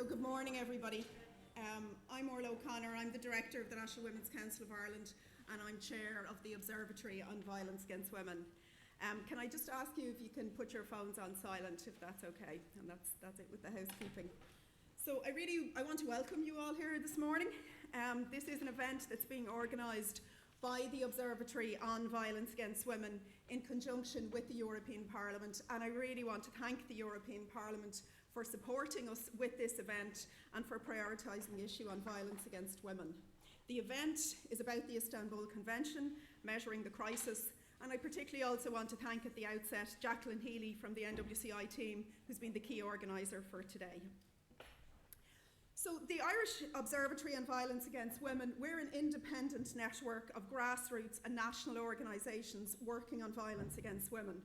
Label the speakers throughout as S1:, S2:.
S1: Good morning, everybody. I'm Orla O'Connor. I'm the Director of the National Women's Council of Ireland, and I'm Chair of the Observatory on Violence Against Women. Can I just ask you if you can put your phones on silent, if that's okay? And that's it with the housekeeping. So I want to welcome you all here this morning. This is an event that's being organised by the Observatory on Violence Against Women in conjunction with the European Parliament, and I really want to thank the European Parliament for supporting us with this event and for prioritising the issue on violence against women. The event is about the Istanbul Convention, measuring the crisis, and I particularly also want to thank at the outset Jacqueline Healy from the NWCI team, who's been the key organiser for today. So the Irish Observatory on Violence Against Women, we're an independent network of grassroots and national organisations working on violence against women.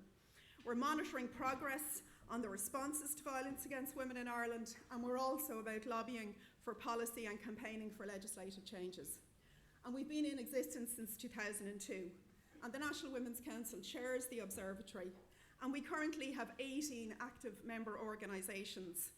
S1: We're monitoring progress on the responses to violence against women in Ireland, and we're also about lobbying for policy and campaigning for legislative changes. And we've been in existence since 2002, and the National Women's Council chairs the Observatory, and we currently have 18 active member organisations.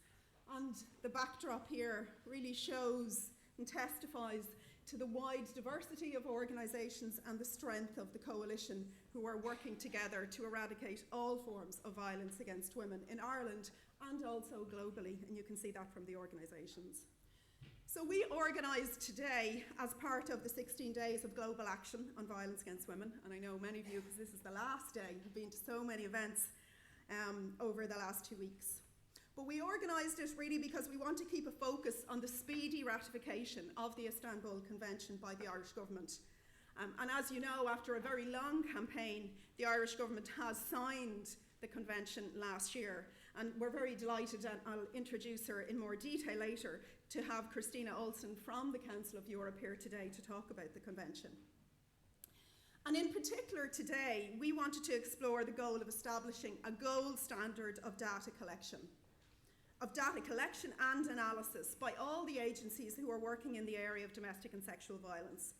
S1: And the backdrop here really shows and testifies to the wide diversity of organisations and the strength of the coalition who are working together to eradicate all forms of violence against women in Ireland and also globally, and you can see that from the organisations. So we organised today as part of the 16 days of global action on violence against women, and I know many of you, because this is the last day, have been to so many events over the last 2 weeks. But we organised it really because we want to keep a focus on the speedy ratification of the Istanbul Convention by the Irish government. And as you know, after a very long campaign, the Irish government has signed the convention last year. And we're very delighted, and I'll introduce her in more detail later, to have Christina Olsen from the Council of Europe here today to talk about the convention. And in particular today, we wanted to explore the goal of establishing a gold standard of data collection and analysis by all the agencies who are working in the area of domestic and sexual violence.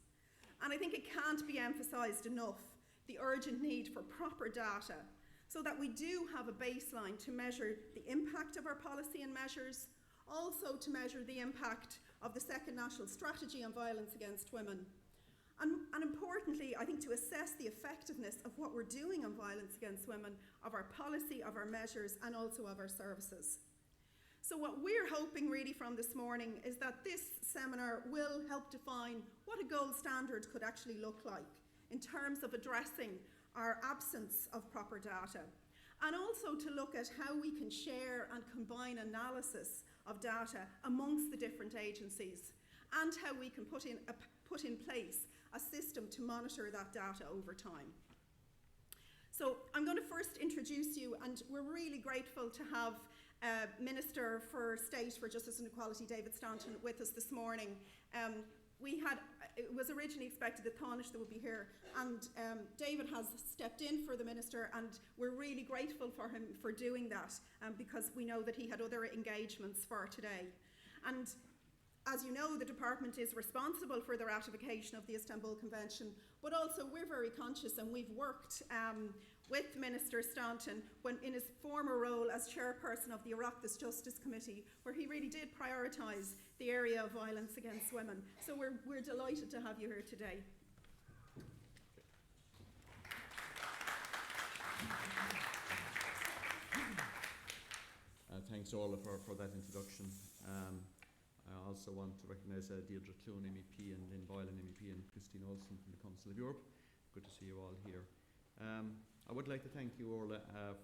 S1: And I think it can't be emphasised enough the urgent need for proper data so that we do have a baseline to measure the impact of our policy and measures, also to measure the impact of the second national strategy on violence against women. And importantly, I think to assess the effectiveness of what we're doing on violence against women, of our policy, of our measures, and also of our services. So what we're hoping really from this morning is that this seminar will help define what a gold standard could actually look like in terms of addressing our absence of proper data, and also to look at how we can share and combine analysis of data amongst the different agencies, and how we can put in place a system to monitor that data over time. So I'm going to first introduce you, and we're really grateful to have Minister for State for Justice and Equality, David Staunton, with us this morning. It was originally expected that Tánaiste would be here, and David has stepped in for the Minister, and we're really grateful for him for doing that, because we know that he had other engagements for today. And as you know, the Department is responsible for the ratification of the Istanbul Convention, but also we're very conscious, and we've worked with Minister Staunton in his former role as chairperson of the Oireachtas Justice Committee, where he really did prioritise the area of violence against women. So we're delighted to have you here today.
S2: Thanks, Orla, for that introduction. I also want to recognise Deirdre Clune, MEP, and Lynn Boylan, MEP, and Christine Olsen from the Council of Europe. Good to see you all here. I would like to thank you, Orla,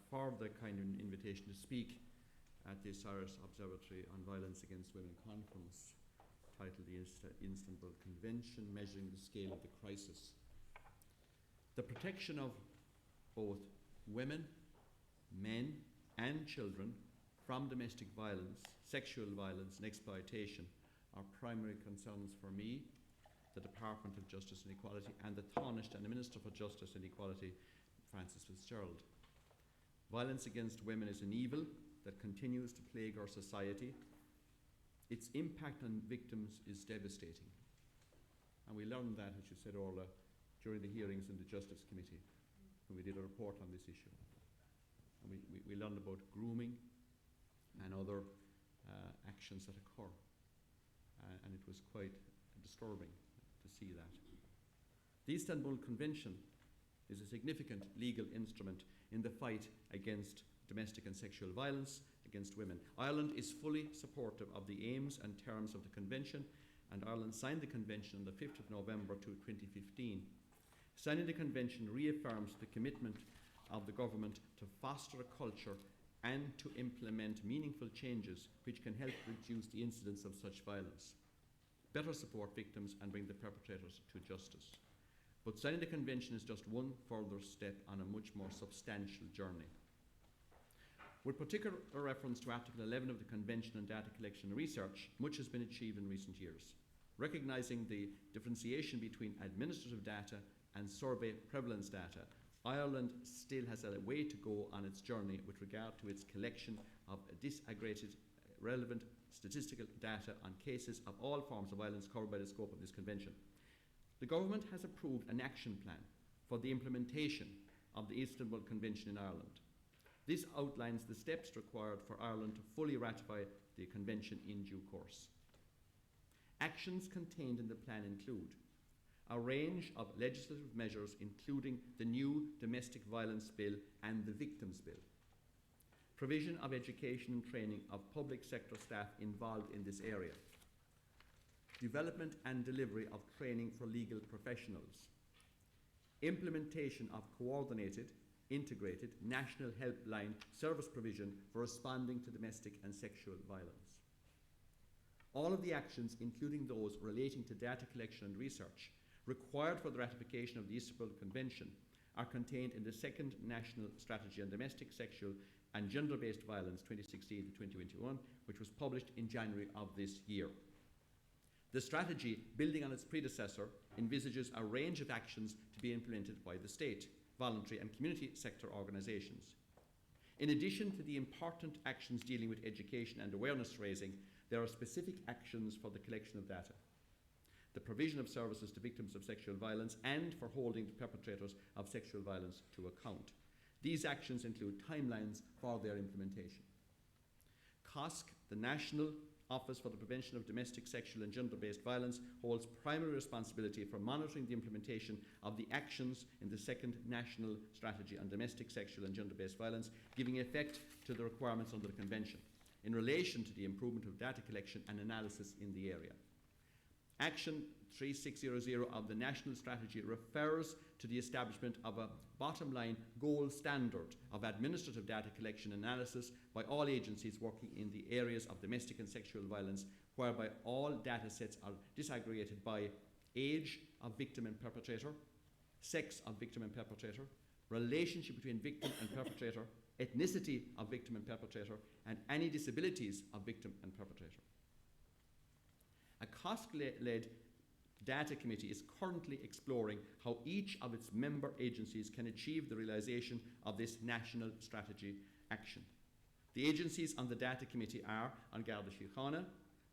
S2: for the kind of invitation to speak at this Irish Observatory on Violence Against Women conference, titled the Istanbul Convention, Measuring the Scale of the Crisis. The protection of both women, men, and children from domestic violence, sexual violence, and exploitation are primary concerns for me, the Department of Justice and Equality, and the Tánaiste and the Minister for Justice and Equality, Francis Fitzgerald. Violence against women is an evil that continues to plague our society. Its impact on victims is devastating. And we learned that, as you said, Orla, during the hearings in the Justice Committee, when we did a report on this issue. And we learned about grooming and other actions that occur. And it was quite disturbing to see that. The Istanbul Convention is a significant legal instrument in the fight against domestic and sexual violence against women. Ireland is fully supportive of the aims and terms of the Convention, and Ireland signed the Convention on the 5th of November 2015. Signing the Convention reaffirms the commitment of the government to foster a culture and to implement meaningful changes which can help reduce the incidence of such violence, better support victims and bring the perpetrators to justice. But signing the Convention is just one further step on a much more substantial journey. With particular reference to Article 11 of the Convention on Data Collection and Research, much has been achieved in recent years. Recognising the differentiation between administrative data and survey prevalence data, Ireland still has a way to go on its journey with regard to its collection of disaggregated relevant statistical data on cases of all forms of violence covered by the scope of this convention. The government has approved an action plan for the implementation of the Istanbul Convention in Ireland. This outlines the steps required for Ireland to fully ratify the convention in due course. Actions contained in the plan include a range of legislative measures, including the new Domestic Violence Bill and the Victims Bill, provision of education and training of public sector staff involved in this area, development and delivery of training for legal professionals, implementation of coordinated, integrated national helpline service provision for responding to domestic and sexual violence. All of the actions, including those relating to data collection and research, required for the ratification of the Istanbul Convention are contained in the second National Strategy on Domestic, Sexual and Gender-Based Violence 2016 to 2021, which was published in January of this year. The strategy, building on its predecessor, envisages a range of actions to be implemented by the state, voluntary and community sector organisations. In addition to the important actions dealing with education and awareness raising, there are specific actions for the collection of data, the provision of services to victims of sexual violence, and for holding the perpetrators of sexual violence to account. These actions include timelines for their implementation. COSC, the National Office for the Prevention of Domestic, Sexual and Gender-Based Violence, holds primary responsibility for monitoring the implementation of the actions in the second National Strategy on Domestic, Sexual and Gender-Based Violence, giving effect to the requirements under the Convention in relation to the improvement of data collection and analysis in the area. Action 3600 of the National Strategy refers to the establishment of a bottom line gold standard of administrative data collection analysis by all agencies working in the areas of domestic and sexual violence, whereby all data sets are disaggregated by age of victim and perpetrator, sex of victim and perpetrator, relationship between victim and perpetrator, ethnicity of victim and perpetrator, and any disabilities of victim and perpetrator. A COSC-led data committee is currently exploring how each of its member agencies can achieve the realisation of this national strategy action. The agencies on the data committee are An Garda Síochána,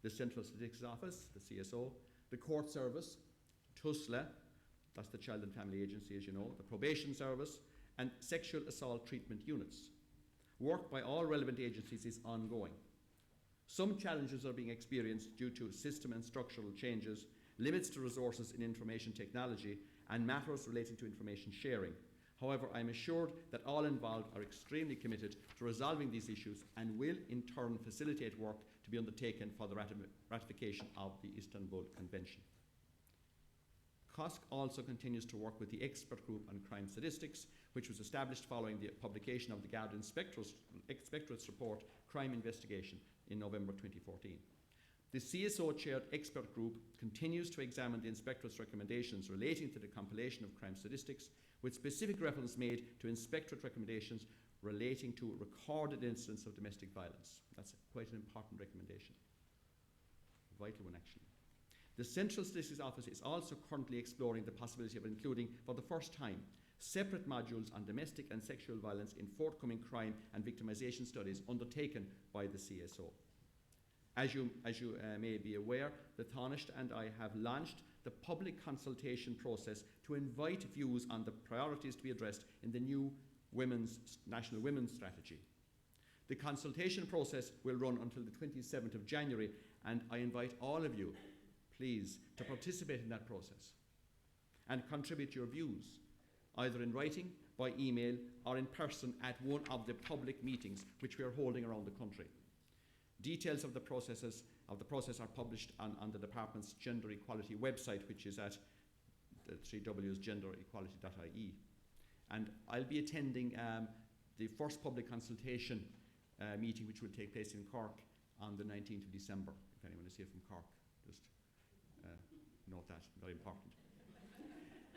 S2: the Central Statistics Office, the CSO, the Court Service, TUSLA, that's the Child and Family Agency as you know, the Probation Service, and Sexual Assault Treatment Units. Work by all relevant agencies is ongoing. Some challenges are being experienced due to system and structural changes, limits to resources in information technology, and matters relating to information sharing. However, I am assured that all involved are extremely committed to resolving these issues and will in turn facilitate work to be undertaken for the ratification of the Istanbul Convention. COSC also continues to work with the Expert Group on Crime Statistics, which was established following the publication of the Garda Inspectorate's report, Crime Investigation, in November 2014. The CSO-chaired expert group continues to examine the Inspectorate's recommendations relating to the compilation of crime statistics, with specific reference made to Inspectorate recommendations relating to recorded incidents of domestic violence. That's quite an important recommendation. Vital one, actually. The Central Statistics Office is also currently exploring the possibility of including, for the first time, separate modules on domestic and sexual violence in forthcoming crime and victimisation studies undertaken by the CSO. As you may be aware, the Taoiseach and I have launched the public consultation process to invite views on the priorities to be addressed in the new National Women's Strategy. The consultation process will run until the 27th of January, and I invite all of you, please, to participate in that process and contribute your views, either in writing, by email, or in person at one of the public meetings which we are holding around the country. Details of the process are published on the department's gender equality website, which is at the 3W's genderequality.ie. And I'll be attending the first public consultation meeting, which will take place in Cork on the 19th of December. If anyone is here from Cork, just note that, very important.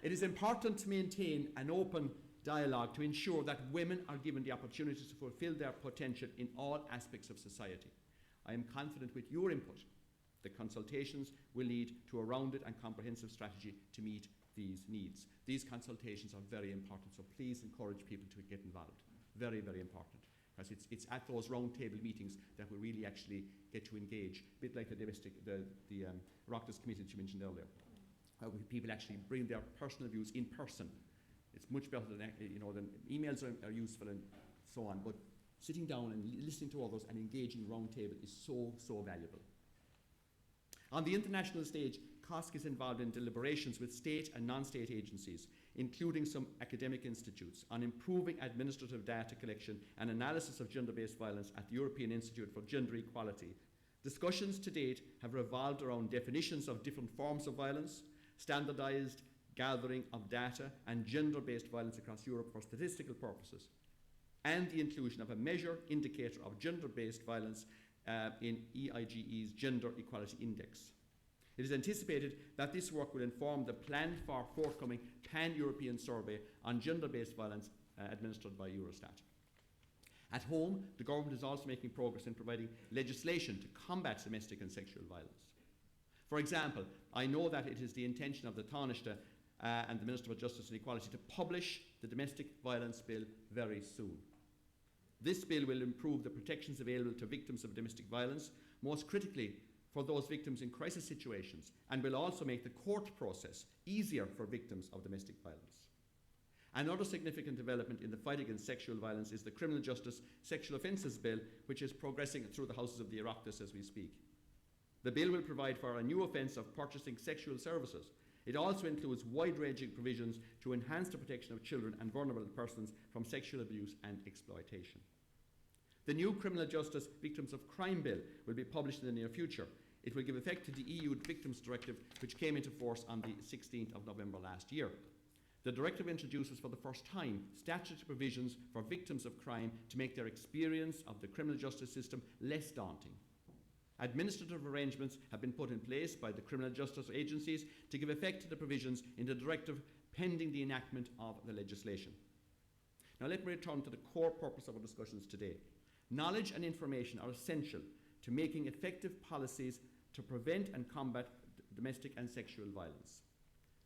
S2: It is important to maintain an open dialogue to ensure that women are given the opportunity to fulfill their potential in all aspects of society. I am confident with your input, the consultations will lead to a rounded and comprehensive strategy to meet these needs. These consultations are very important, so please encourage people to get involved. Very, very important. Because it's at those round table meetings that we really actually get to engage, a bit like the Oireachtas committee that you mentioned earlier. People actually bring their personal views in person. It's much better than emails are useful and so on, but sitting down and listening to others and engaging round table is so, so valuable. On the international stage, COSC is involved in deliberations with state and non-state agencies, including some academic institutes, on improving administrative data collection and analysis of gender-based violence at the European Institute for Gender Equality. Discussions to date have revolved around definitions of different forms of violence, standardised gathering of data and gender-based violence across Europe for statistical purposes, and the inclusion of a measure indicator of gender-based violence in EIGE's Gender Equality Index. It is anticipated that this work will inform the planned for forthcoming pan-European survey on gender-based violence administered by Eurostat. At home, the government is also making progress in providing legislation to combat domestic and sexual violence. For example, I know that it is the intention of the Taoiseach and the Minister for Justice and Equality to publish the Domestic Violence Bill very soon. This bill will improve the protections available to victims of domestic violence, most critically for those victims in crisis situations, and will also make the court process easier for victims of domestic violence. Another significant development in the fight against sexual violence is the Criminal Justice Sexual Offences Bill, which is progressing through the houses of the Oireachtas as we speak. The bill will provide for a new offence of purchasing sexual services. It also includes wide-ranging provisions to enhance the protection of children and vulnerable persons from sexual abuse and exploitation. The new Criminal Justice Victims of Crime Bill will be published in the near future. It will give effect to the EU Victims Directive, which came into force on the 16th of November last year. The directive introduces for the first time statutory provisions for victims of crime to make their experience of the criminal justice system less daunting. Administrative arrangements have been put in place by the criminal justice agencies to give effect to the provisions in the directive pending the enactment of the legislation. Now let me return to the core purpose of our discussions today. Knowledge and information are essential to making effective policies to prevent and combat domestic and sexual violence.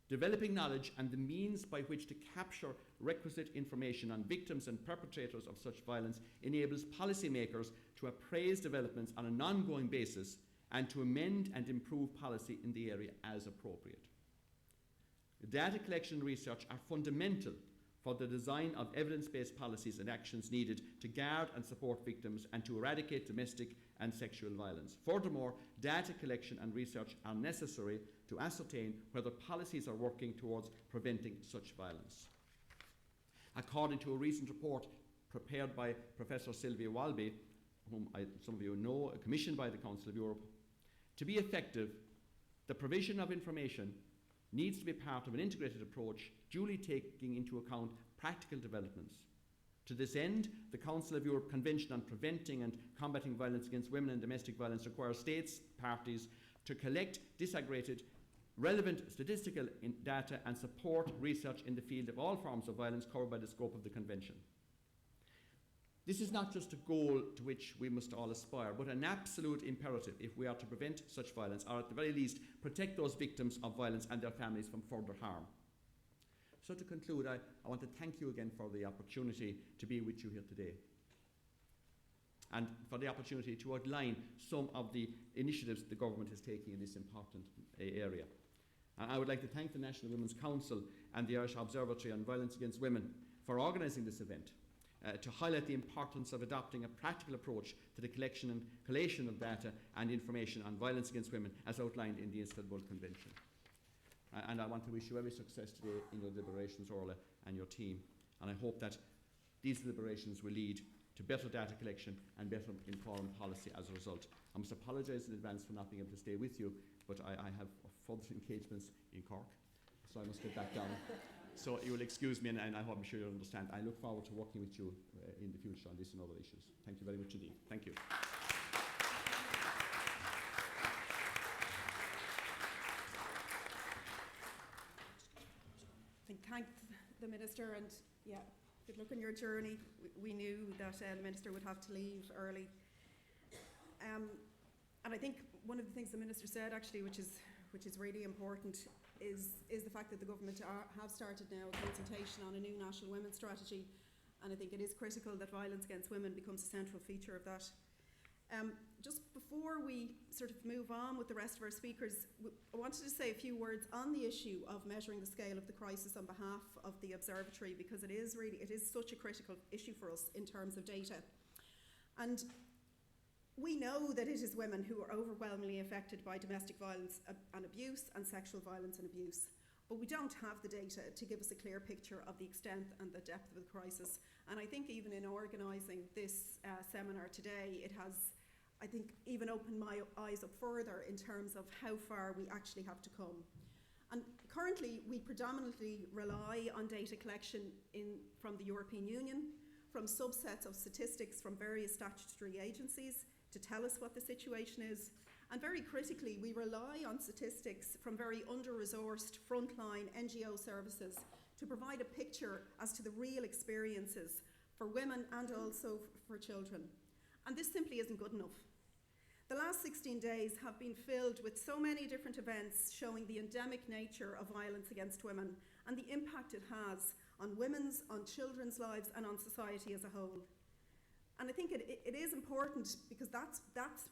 S2: Developing knowledge and the means by which to capture requisite information on victims and perpetrators of such violence enables policymakers to appraise developments on an ongoing basis and to amend and improve policy in the area as appropriate. Data collection and research are fundamental for the design of evidence-based policies and actions needed to guard and support victims and to eradicate domestic and sexual violence. Furthermore, data collection and research are necessary to ascertain whether policies are working towards preventing such violence. According to a recent report prepared by Professor Sylvia Walby, whom some of you know, commissioned by the Council of Europe, to be effective, the provision of information needs to be part of an integrated approach, duly taking into account practical developments. To this end, the Council of Europe Convention on Preventing and Combating Violence Against Women and Domestic Violence requires states, parties, to collect disaggregated, relevant statistical data and support research in the field of all forms of violence covered by the scope of the Convention. This is not just a goal to which we must all aspire, but an absolute imperative if we are to prevent such violence, or at the very least, protect those victims of violence and their families from further harm. So to conclude, I want to thank you again for the opportunity to be with you here today, and for the opportunity to outline some of the initiatives the government is taking in this important area. And I would like to thank the National Women's Council and the Irish Observatory on Violence Against Women for organising this event. to highlight the importance of adopting a practical approach to the collection and collation of data and information on violence against women as outlined in the Istanbul Convention. And I want to wish you every success today in your deliberations, Orla, and your team. And I hope that these deliberations will lead to better data collection and better informed policy as a result. I must apologise in advance for not being able to stay with you, but I have further engagements in Cork, so I must get back down. So you will excuse me, and I'm sure you'll understand. I look forward to working with you in the future on this and other issues. Thank you very much indeed. Thank you.
S1: I thank the Minister, and good luck on your journey. We knew that the Minister would have to leave early. And I think one of the things the Minister said actually, which is really important, is the fact that the government have started now a consultation on a new national women's strategy, and I think it is critical that violence against women becomes a central feature of that. Just before we sort of move on with the rest of our speakers, I wanted to say a few words on the issue of measuring the scale of the crisis on behalf of the Observatory, because it is such a critical issue for us in terms of data. And we know that it is women who are overwhelmingly affected by domestic violence and abuse and sexual violence and abuse. But we don't have the data to give us a clear picture of the extent and the depth of the crisis. And I think even in organising this seminar today, it has, I think, even opened my eyes up further in terms of how far we actually have to come. And currently, we predominantly rely on data collection from the European Union, from subsets of statistics from various statutory agencies, to tell us what the situation is. And very critically, we rely on statistics from very under-resourced frontline NGO services to provide a picture as to the real experiences for women and also for children. And this simply isn't good enough. The last 16 days have been filled with so many different events showing the endemic nature of violence against women and the impact it has on women's, on children's lives, and on society as a whole. And I think it is important because that's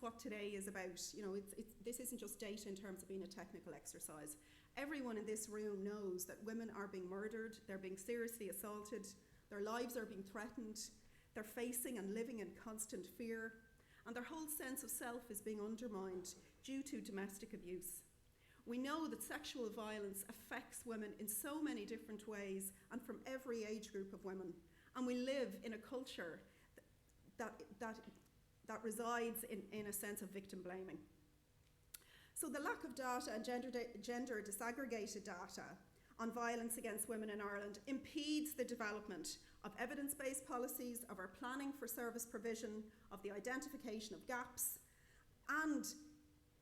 S1: what today is about. You know, this isn't just data in terms of being a technical exercise. Everyone in this room knows that women are being murdered, they're being seriously assaulted, their lives are being threatened, they're facing and living in constant fear, and their whole sense of self is being undermined due to domestic abuse. We know that sexual violence affects women in so many different ways and from every age group of women. And we live in a culture that resides in a sense of victim blaming. So the lack of data and gender disaggregated data on violence against women in Ireland impedes the development of evidence-based policies, of our planning for service provision, of the identification of gaps, and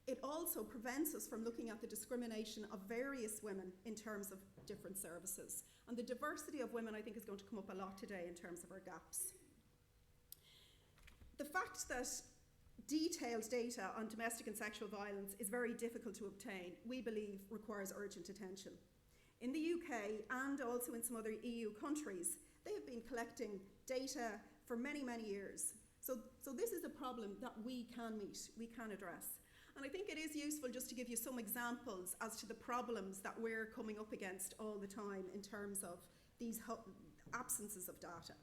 S1: it also prevents us from looking at the discrimination of various women in terms of different services. And the diversity of women, I think, is going to come up a lot today in terms of our gaps. The fact that detailed data on domestic and sexual violence is very difficult to obtain, we believe requires urgent attention. In the UK and also in some other EU countries, they have been collecting data for many, many years. So this is a problem that we can meet, we can address. And I think it is useful just to give you some examples as to the problems that we're coming up against all the time in terms of these absences of data.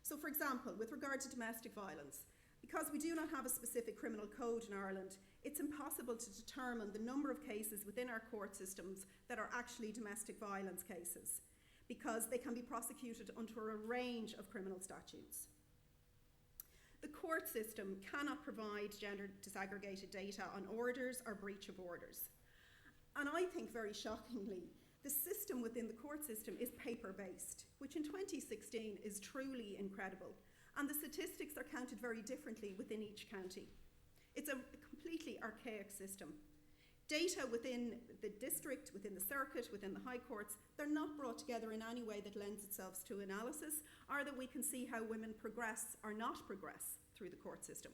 S1: So for example, with regard to domestic violence, because we do not have a specific criminal code in Ireland, it's impossible to determine the number of cases within our court systems that are actually domestic violence cases, because they can be prosecuted under a range of criminal statutes. The court system cannot provide gender disaggregated data on orders or breach of orders. And I think very shockingly, the system within the court system is paper-based, which in 2016 is truly incredible. And the statistics are counted very differently within each county. It's a completely archaic system. Data within the district, within the circuit, within the high courts, they're not brought together in any way that lends itself to analysis, or that we can see how women progress or not progress through the court system.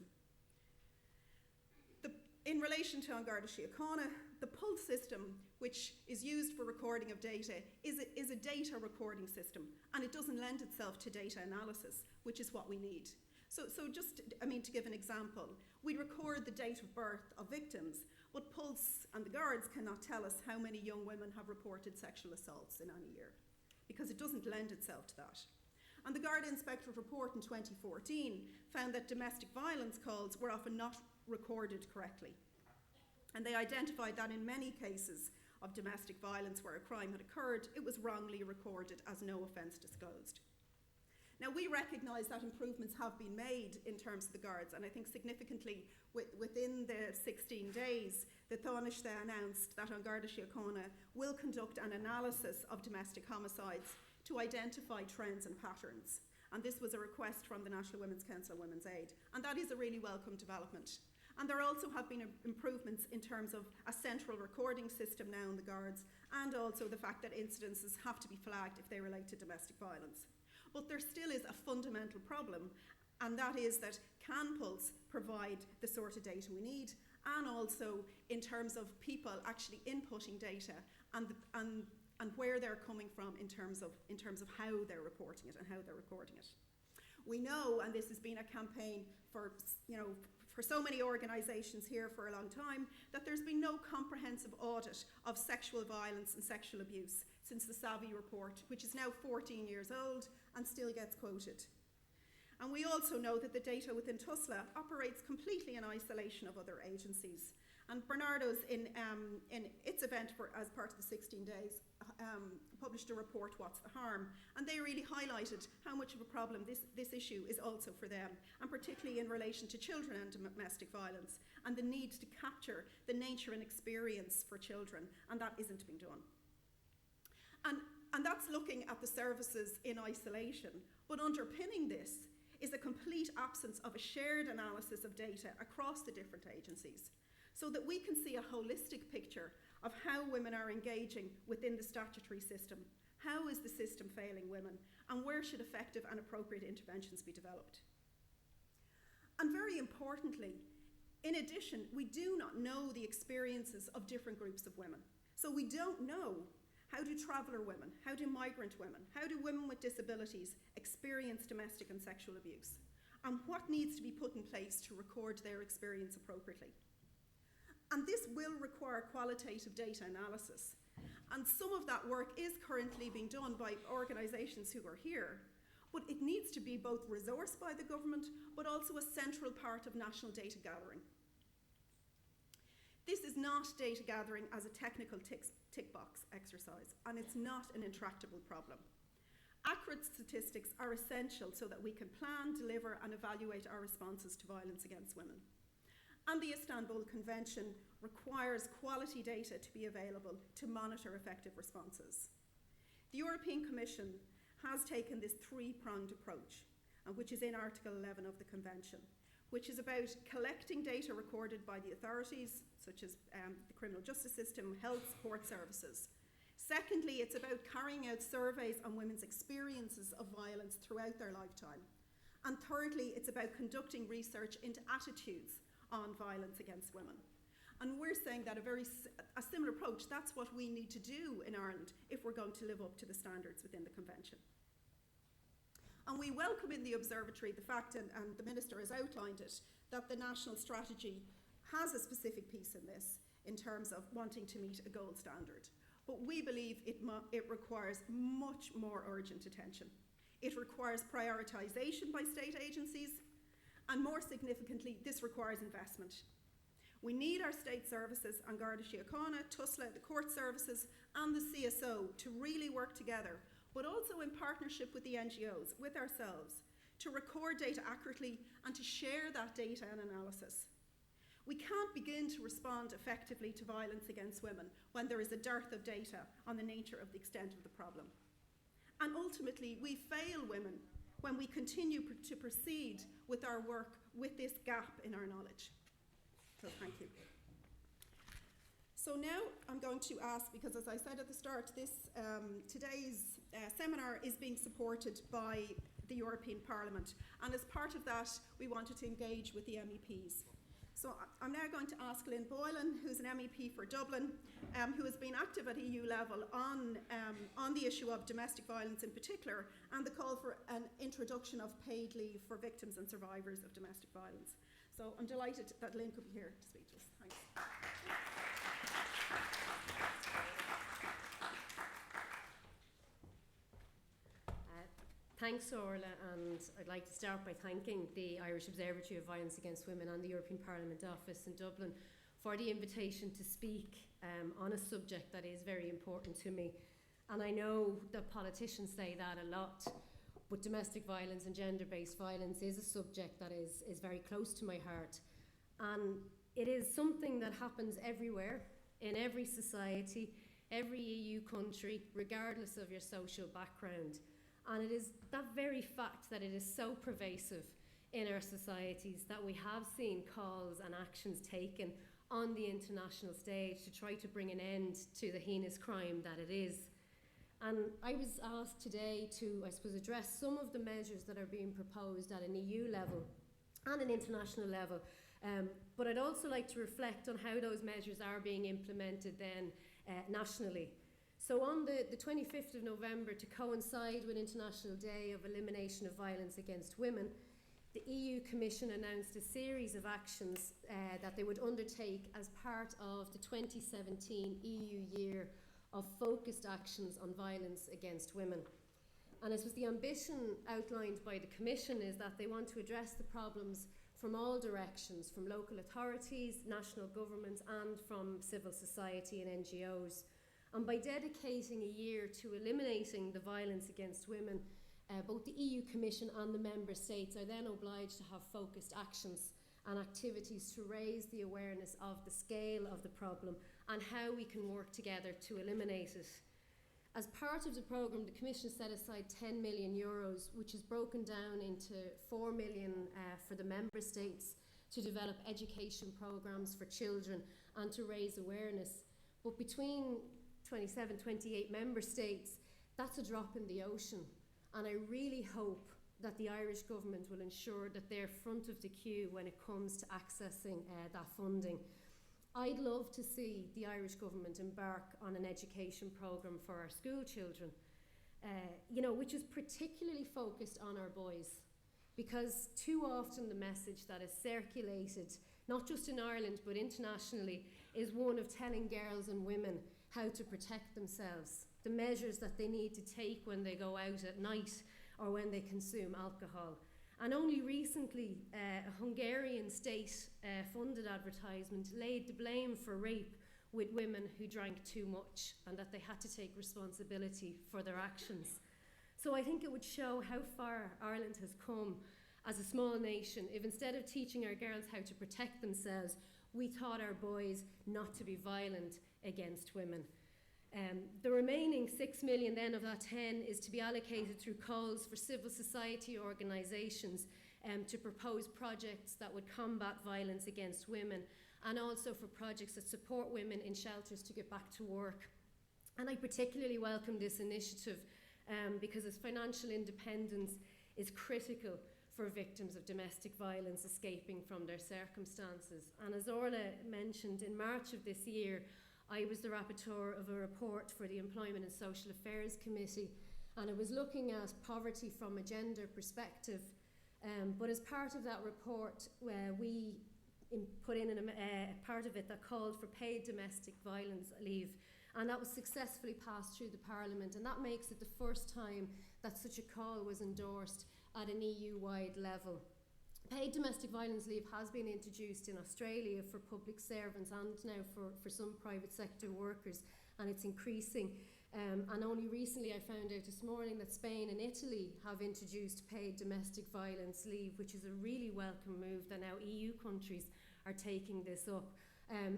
S1: In relation to An Garda Síochána, the PULSE system, which is used for recording of data, is a data recording system, and it doesn't lend itself to data analysis, which is what we need. So just, to give an example, we record the date of birth of victims, but PULSE and the guards cannot tell us how many young women have reported sexual assaults in any year, because it doesn't lend itself to that. And the Garda Inspectorate report in 2014 found that domestic violence calls were often not recorded correctly. And they identified that in many cases of domestic violence where a crime had occurred, it was wrongly recorded as no offence disclosed. Now, we recognise that improvements have been made in terms of the Guards, and I think significantly within the 16 days, the Taoiseach announced that An Garda Síochána will conduct an analysis of domestic homicides to identify trends and patterns. And this was a request from the National Women's Council and Women's Aid, and that is a really welcome development. And there also have been improvements in terms of a central recording system now in the Guards, and also the fact that incidences have to be flagged if they relate to domestic violence. But there still is a fundamental problem, and that is that can Pulse provide the sort of data we need, and also in terms of people actually inputting data and where they're coming from in terms of how they're reporting it and how they're recording it. We know, and this has been a campaign for so many organisations here for a long time, that there's been no comprehensive audit of sexual violence and sexual abuse since the VAW report, which is now 14 years old and still gets quoted. And we also know that the data within TUSLA operates completely in isolation of other agencies. And Bernardo's, in its event as part of the 16 days, published a report, What's the Harm? And they really highlighted how much of a problem this issue is also for them, and particularly in relation to children and domestic violence, and the need to capture the nature and experience for children, and that isn't being done. And that's looking at the services in isolation, but underpinning this is a complete absence of a shared analysis of data across the different agencies, so that we can see a holistic picture of how women are engaging within the statutory system, how is the system failing women, and where should effective and appropriate interventions be developed. And very importantly, in addition, we do not know the experiences of different groups of women. So we don't know, how do traveller women, how do migrant women, how do women with disabilities experience domestic and sexual abuse, and what needs to be put in place to record their experience appropriately. And this will require qualitative data analysis. And some of that work is currently being done by organisations who are here, but it needs to be both resourced by the government, but also a central part of national data gathering. This is not data gathering as a technical tick box exercise, and it's not an intractable problem. Accurate statistics are essential so that we can plan, deliver, and evaluate our responses to violence against women. And the Istanbul Convention requires quality data to be available to monitor effective responses. The European Commission has taken this three-pronged approach, which is in Article 11 of the Convention, which is about collecting data recorded by the authorities, such as the criminal justice system, health support services. Secondly, it's about carrying out surveys on women's experiences of violence throughout their lifetime. And thirdly, it's about conducting research into attitudes on violence against women. And we're saying that a similar approach, that's what we need to do in Ireland if we're going to live up to the standards within the Convention. And we welcome in the Observatory the fact, and the Minister has outlined it, that the national strategy has a specific piece in this in terms of wanting to meet a gold standard. But we believe it requires much more urgent attention. It requires prioritisation by state agencies, and more significantly, this requires investment. We need our state services, An Garda Síochána, TUSLA, the court services, and the CSO to really work together, but also in partnership with the NGOs, with ourselves, to record data accurately and to share that data and analysis. We can't begin to respond effectively to violence against women when there is a dearth of data on the nature of the extent of the problem. And ultimately, we fail women when we continue to proceed with our work with this gap in our knowledge. So thank you. So now I'm going to ask, because as I said at the start, today's seminar is being supported by the European Parliament, and as part of that we wanted to engage with the MEPs. So I'm now going to ask Lynn Boylan, who's an MEP for Dublin, who has been active at EU level on the issue of domestic violence in particular, and the call for an introduction of paid leave for victims and survivors of domestic violence. So I'm delighted that Lynn could be here to speak to us. Thanks.
S3: Thanks, Orla, and I'd like to start by thanking the Irish Observatory of Violence Against Women and the European Parliament office in Dublin for the invitation to speak on a subject that is very important to me. And I know that politicians say that a lot, but domestic violence and gender-based violence is a subject that is very close to my heart. And it is something that happens everywhere, in every society, every EU country, regardless of your social background. And it is that very fact that it is so pervasive in our societies that we have seen calls and actions taken on the international stage to try to bring an end to the heinous crime that it is. And I was asked today to, I suppose, address some of the measures that are being proposed at an EU level and an international level. But I'd also like to reflect on how those measures are being implemented then nationally. So on the 25th of November, to coincide with International Day of Elimination of Violence Against Women, the EU Commission announced a series of actions that they would undertake as part of the 2017 EU Year of Focused Actions on Violence Against Women. And as was the ambition outlined by the Commission is that they want to address the problems from all directions, from local authorities, national governments, and from civil society and NGOs. And by dedicating a year to eliminating the violence against women, both the EU Commission and the Member States are then obliged to have focused actions and activities to raise the awareness of the scale of the problem and how we can work together to eliminate it. As part of the programme, the Commission set aside €10 million, which is broken down into 4 million for the Member States to develop education programmes for children and to raise awareness. But between 27, 28 Member States, that's a drop in the ocean. And I really hope that the Irish Government will ensure that they're front of the queue when it comes to accessing that funding. I'd love to see the Irish Government embark on an education programme for our school children, which is particularly focused on our boys, because too often the message that is circulated, not just in Ireland but internationally, is one of telling girls and women how to protect themselves, the measures that they need to take when they go out at night or when they consume alcohol. And only recently, a Hungarian state-funded advertisement laid the blame for rape with women who drank too much and that they had to take responsibility for their actions. So I think it would show how far Ireland has come as a small nation if instead of teaching our girls how to protect themselves, we taught our boys not to be violent against women. The remaining 6 million then of that 10 is to be allocated through calls for civil society organisations to propose projects that would combat violence against women, and also for projects that support women in shelters to get back to work. And I particularly welcome this initiative because as financial independence is critical for victims of domestic violence escaping from their circumstances. And as Orla mentioned, in March of this year, I was the rapporteur of a report for the Employment and Social Affairs Committee, and it was looking at poverty from a gender perspective. But as part of that report, we put in a part of it that called for paid domestic violence leave, and that was successfully passed through the Parliament, and that makes it the first time that such a call was endorsed at an EU-wide level. Paid domestic violence leave has been introduced in Australia for public servants and now for some private sector workers, and it's increasing. And only recently I found out this morning that Spain and Italy have introduced paid domestic violence leave, which is a really welcome move that now EU countries are taking this up.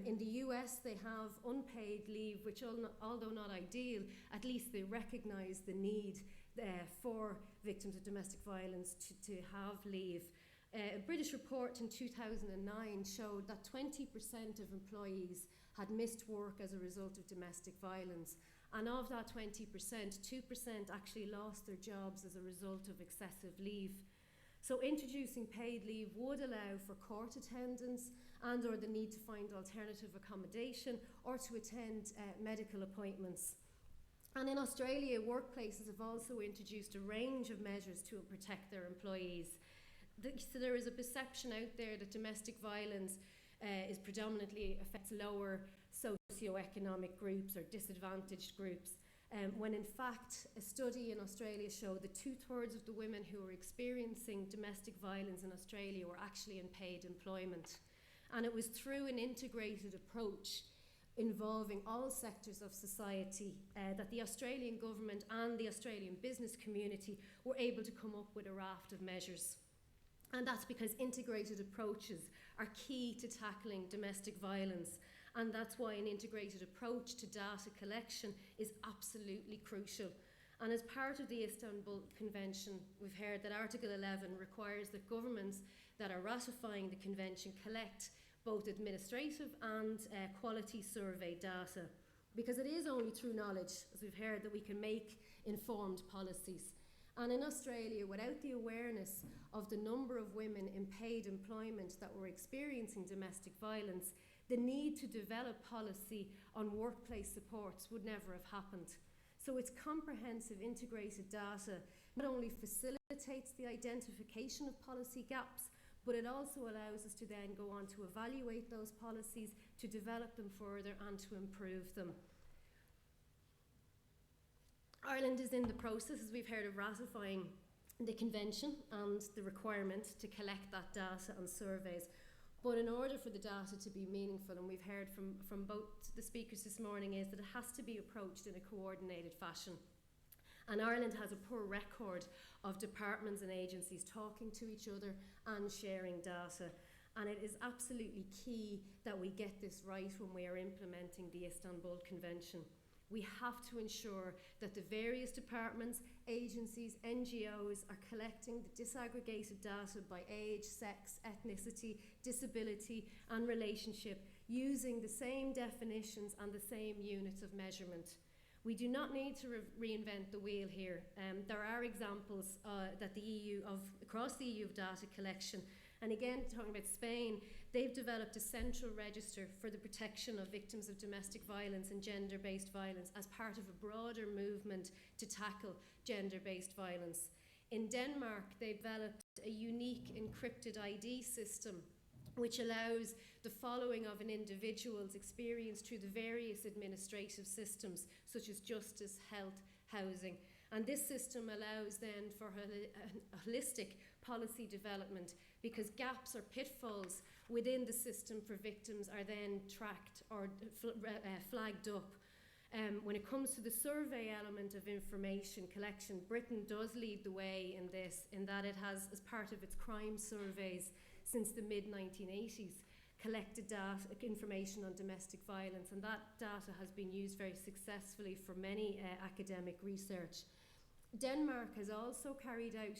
S3: In the US they have unpaid leave, which although not ideal, at least they recognise the need for victims of domestic violence to have leave. A British report in 2009 showed that 20% of employees had missed work as a result of domestic violence. And of that 20%, 2% actually lost their jobs as a result of excessive leave. So introducing paid leave would allow for court attendance and or the need to find alternative accommodation or to attend medical appointments. And in Australia, workplaces have also introduced a range of measures to protect their employees. So there is a perception out there that domestic violence is predominantly affects lower socioeconomic groups or disadvantaged groups. when in fact a study in Australia showed that 2/3 of the women who were experiencing domestic violence in Australia were actually in paid employment. And it was through an integrated approach involving all sectors of society that the Australian government and the Australian business community were able to come up with a raft of measures. And that's because integrated approaches are key to tackling domestic violence. And that's why an integrated approach to data collection is absolutely crucial. And as part of the Istanbul Convention, we've heard that Article 11 requires that governments that are ratifying the convention collect both administrative and quality survey data, because it is only through knowledge, as we've heard, that we can make informed policies. And in Australia, without the awareness of the number of women in paid employment that were experiencing domestic violence, the need to develop policy on workplace supports would never have happened. So its comprehensive integrated data not only facilitates the identification of policy gaps, but it also allows us to then go on to evaluate those policies, to develop them further and to improve them. Ireland is in the process, as we've heard, of ratifying the convention and the requirement to collect that data and surveys. But in order for the data to be meaningful, and we've heard from both the speakers this morning, is that it has to be approached in a coordinated fashion. And Ireland has a poor record of departments and agencies talking to each other and sharing data. And it is absolutely key that we get this right when we are implementing the Istanbul Convention. We have to ensure that the various departments, agencies, NGOs are collecting the disaggregated data by age, sex, ethnicity, disability and relationship using the same definitions and the same units of measurement. We do not need to reinvent the wheel here. There are examples that the EU across the EU of data collection. And again, talking about Spain, they've developed a central register for the protection of victims of domestic violence and gender-based violence as part of a broader movement to tackle gender-based violence. In Denmark, they've developed a unique encrypted ID system which allows the following of an individual's experience through the various administrative systems such as justice, health, housing. And this system allows then for a holistic policy development, because gaps or pitfalls within the system for victims are then tracked or flagged up. When it comes to the survey element of information collection, Britain does lead the way in this, in that it has, as part of its crime surveys since the mid-1980s, collected data, information on domestic violence, and that data has been used very successfully for many academic research. Denmark has also carried out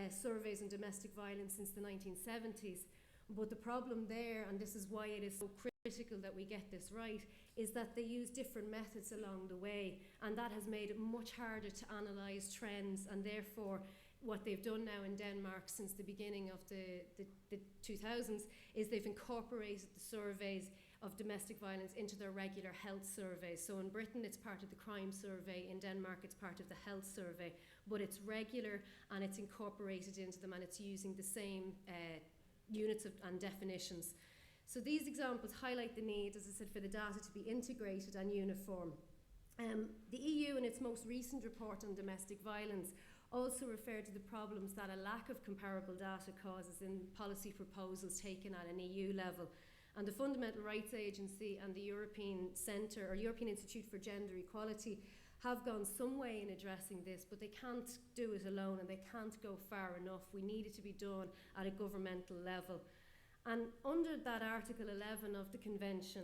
S3: surveys on domestic violence since the 1970s, but the problem there, and this is why it is so critical that we get this right, is that they use different methods along the way, and that has made it much harder to analyse trends, and therefore what they've done now in Denmark since the beginning of the 2000s is they've incorporated the surveys of domestic violence into their regular health surveys. So in Britain it's part of the crime survey, in Denmark it's part of the health survey, but it's regular and it's incorporated into them, and it's using the same units and definitions. So these examples highlight the need, as I said, for the data to be integrated and uniform. The EU in its most recent report on domestic violence also referred to the problems that a lack of comparable data causes in policy proposals taken at an EU level. And the Fundamental Rights Agency and the European Centre, or European Institute for Gender Equality, have gone some way in addressing this, but they can't do it alone and they can't go far enough. We need it to be done at a governmental level. And under that Article 11 of the Convention,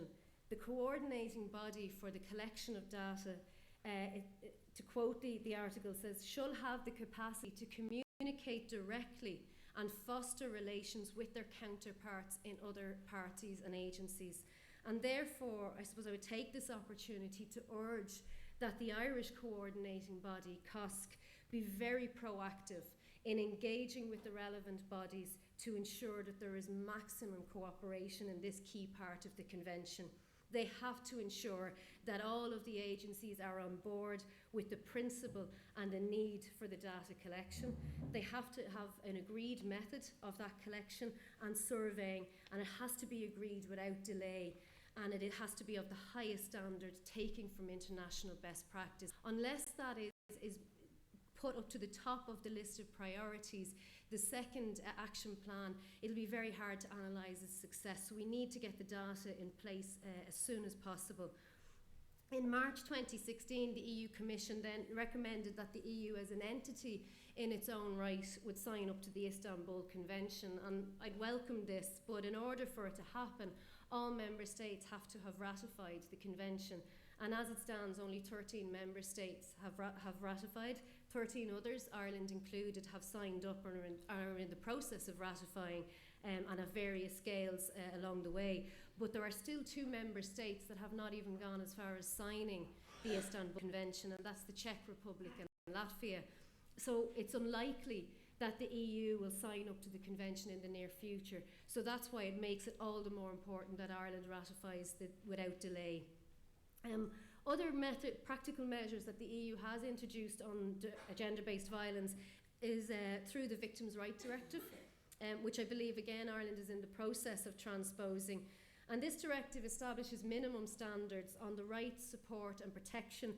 S3: the coordinating body for the collection of data, to quote the article, says, shall have the capacity to communicate directly and foster relations with their counterparts in other parties and agencies. And therefore, I suppose I would take this opportunity to urge that the Irish coordinating body, COSC, be very proactive in engaging with the relevant bodies to ensure that there is maximum cooperation in this key part of the convention. They have to ensure that all of the agencies are on board with the principle and the need for the data collection. They have to have an agreed method of that collection and surveying, and it has to be agreed without delay. and it has to be of the highest standard, taking from international best practice. Unless that is put up to the top of the list of priorities, the second action plan, it'll be very hard to analyse its success. So we need to get the data in place as soon as possible. In March 2016, the EU Commission then recommended that the EU as an entity in its own right would sign up to the Istanbul Convention, and I'd welcome this, but in order for it to happen, all member states have to have ratified the convention, and as it stands, only 13 member states have ratified. 13 others, Ireland included, have signed up or are in the process of ratifying, and at various scales along the way. But there are still 2 member states that have not even gone as far as signing the Istanbul Convention, and that's the Czech Republic and Latvia. So it's unlikely that the EU will sign up to the convention in the near future. So that's why it makes it all the more important that Ireland ratifies without delay. Other practical measures that the EU has introduced on gender-based violence is through the Victims' Rights Directive, which I believe, again, Ireland is in the process of transposing. And this directive establishes minimum standards on the rights, support and protection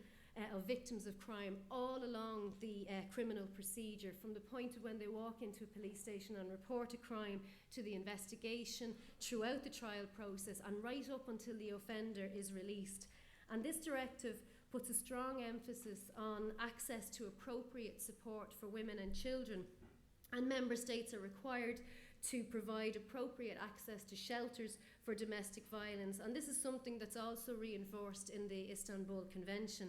S3: of victims of crime all along the criminal procedure, from the point of when they walk into a police station and report a crime, to the investigation, throughout the trial process, and right up until the offender is released. And this directive puts a strong emphasis on access to appropriate support for women and children, and member states are required to provide appropriate access to shelters for domestic violence, and this is something that's also reinforced in the Istanbul Convention.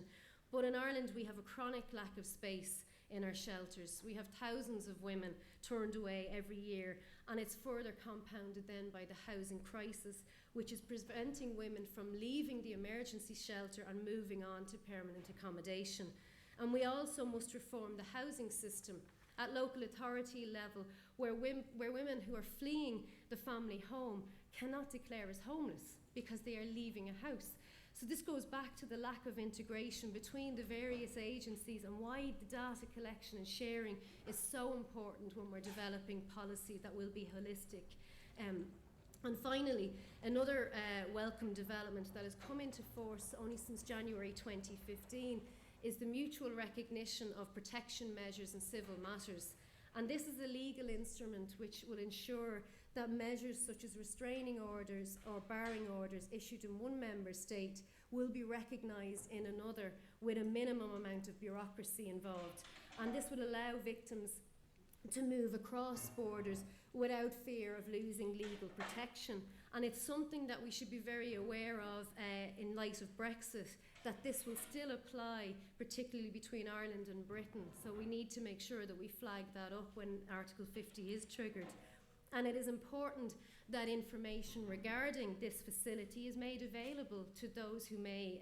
S3: But in Ireland we have a chronic lack of space in our shelters. We have thousands of women turned away every year, and it's further compounded then by the housing crisis, which is preventing women from leaving the emergency shelter and moving on to permanent accommodation. And we also must reform the housing system at local authority level, where women who are fleeing the family home cannot declare as homeless because they are leaving a house. So this goes back to the lack of integration between the various agencies, and why the data collection and sharing is so important when we're developing policy that will be holistic. And finally, another welcome development that has come into force only since January 2015 is the mutual recognition of protection measures in civil matters. And this is a legal instrument which will ensure that measures such as restraining orders or barring orders issued in one member state will be recognised in another, with a minimum amount of bureaucracy involved. And this will allow victims to move across borders without fear of losing legal protection. And it's something that we should be very aware of in light of Brexit, that this will still apply, particularly between Ireland and Britain. So we need to make sure that we flag that up when Article 50 is triggered. And it is important that information regarding this facility is made available to those who may